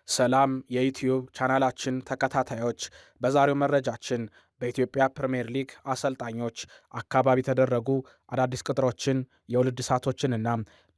ሰላም የዩቲዩብ ቻናላችን ተከታታዮች፣ በዛሬው መረጃችን በኢትዮጵያ ፕሪምየር ሊግ አሰልጣኞች አካባቢ የተደረጉ አዳዲስ ቅጥሮችን፣ የውል እድሳቶችንና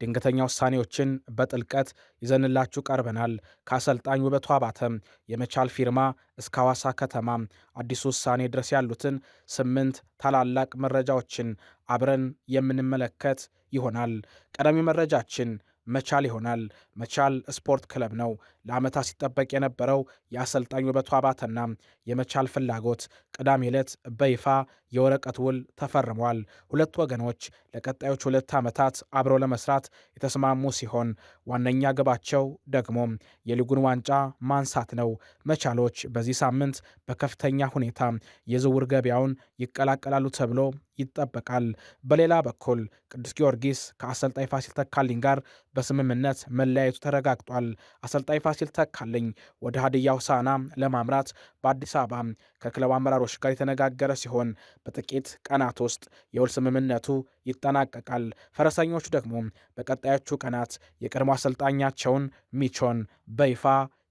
ድንገተኛ ውሳኔዎችን በጥልቀት ይዘንላችሁ ቀርበናል። ከአሰልጣኝ ውበቱ አባተ የመቻል ፊርማ እስከ ሐዋሳ ከተማ አዲሱ ውሳኔ ድረስ ያሉትን 8 ታላላቅ መረጃዎችን አብረን የምንመለከት ይሆናል። ቀዳሚ መረጃችን መቻል ይሆናል። መቻል ስፖርት ክለብ ነው። ለዓመታት ሲጠበቅ የነበረው የአሰልጣኝ ውበቱ አባተና የመቻል ፍላጎት ቅዳሜ ዕለት በይፋ የወረቀት ውል ተፈርሟል። ሁለቱ ወገኖች ለቀጣዮች 2 ዓመታት አብረው ለመስራት የተስማሙ ሲሆን ዋነኛ ግባቸው ደግሞ የሊጉን ዋንጫ ማንሳት ነው። መቻሎች በዚህ ሳምንት በከፍተኛ ሁኔታ የዝውውር ገበያውን ይቀላቀላሉ ተብሎ ይጠበቃል። በሌላ በኩል ቅዱስ ጊዮርጊስ ከአሰልጣኝ ፋሲል ተካልኝ ጋር በስምምነት መለያየቱ ተረጋግጧል። አሰልጣኝ ፋሲል ተካልኝ ወደ ሀዲያ ሆሳዕና ለማምራት በአዲስ አበባ ከክለብ አመራሮች ጋር የተነጋገረ ሲሆን በጥቂት ቀናት ውስጥ የውል ስምምነቱ ይጠናቀቃል። ፈረሰኞቹ ደግሞ በቀጣዮቹ ቀናት የቀድሞ አሰልጣኛቸውን ሚቾን በይፋ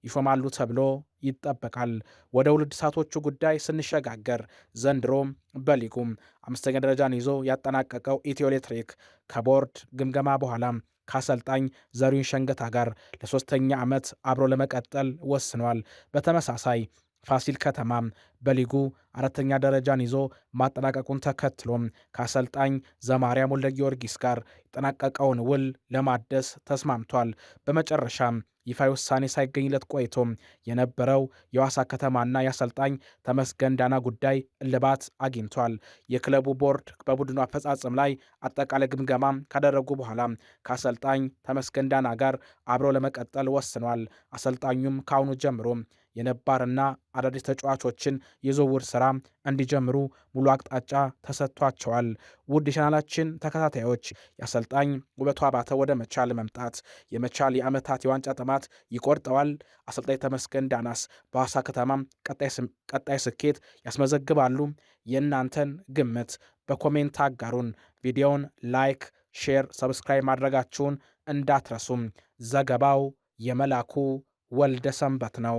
ይሾማሉ ተብሎ ይጠበቃል። ወደ ውል እድሳቶቹ ጉዳይ ስንሸጋገር ዘንድሮ በሊጉም 5ኛ ደረጃን ይዞ ያጠናቀቀው ኢትዮ ኤሌክትሪክ ከቦርድ ግምገማ በኋላ ከአሰልጣኝ ዘሪሁን ሸንገታ ጋር ለ3ኛ ዓመት አብሮ ለመቀጠል ወስኗል። በተመሳሳይ ፋሲል ከተማም በሊጉ 4ኛ ደረጃን ይዞ ማጠናቀቁን ተከትሎም ከአሰልጣኝ ዘማርያም ወልደ ጊዮርጊስ ጋር የጠናቀቀውን ውል ለማደስ ተስማምቷል። በመጨረሻም ይፋዊ ውሳኔ ሳይገኝለት ቆይቶም የነበረው የሐዋሳ ከተማና የአሰልጣኝ ተመስገን ዳና ጉዳይ እልባት አግኝቷል። የክለቡ ቦርድ በቡድኑ አፈጻጸም ላይ አጠቃላይ ግምገማ ካደረጉ በኋላ ከአሰልጣኝ ተመስገን ዳና ጋር አብረው ለመቀጠል ወስኗል። አሰልጣኙም ከአሁኑ ጀምሮ የነባርና አዳዲስ ተጫዋቾችን የዝውውር ሥራ እንዲጀምሩ ሙሉ አቅጣጫ ተሰጥቷቸዋል። ውድ የቻናላችን ተከታታዮች የአሰልጣኝ ውበቱ አባተ ወደ መቻል መምጣት የመቻል የዓመታት የዋንጫ ጥማት ይቆርጠዋል? አሰልጣኝ ተመስገን ዳናስ በሐዋሳ ከተማ ቀጣይ ስኬት ያስመዘግባሉ? የእናንተን ግምት በኮሜንት አጋሩን። ቪዲዮውን ላይክ፣ ሼር፣ ሰብስክራይብ ማድረጋችሁን እንዳትረሱም። ዘገባው የመላኩ ወልደ ሰንበት ነው።